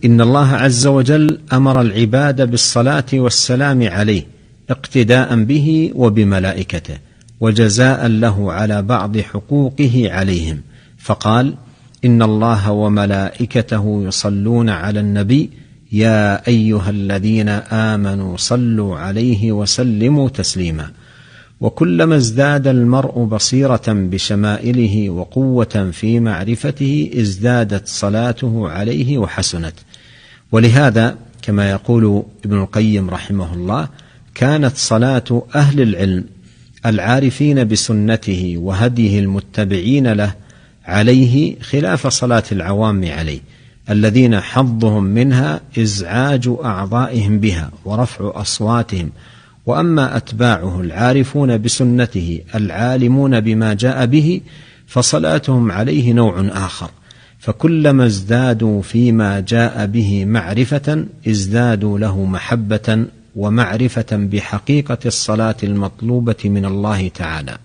إن الله عز وجل أمر العباد بالصلاة والسلام عليه اقتداء به وبملائكته وجزاء له على بعض حقوقه عليهم، فقال: إن الله وملائكته يصلون على النبي يا أيها الذين آمنوا صلوا عليه وسلموا تسليما. وكلما ازداد المرء بصيرة بشمائله وقوة في معرفته ازدادت صلاته عليه وحسنت. ولهذا كما يقول ابن القيم رحمه الله: كانت صلاة أهل العلم العارفين بسنته وهديه المتبعين له عليه خلاف صلاة العوام عليه، الذين حظهم منها إزعاج أعضائهم بها ورفع أصواتهم. وأما أتباعه العارفون بسنته العالمون بما جاء به فصلاتهم عليه نوع آخر، فكلما ازدادوا فيما جاء به معرفة ازدادوا له محبة ومعرفة بحقيقة الصلاة المطلوبة من الله تعالى.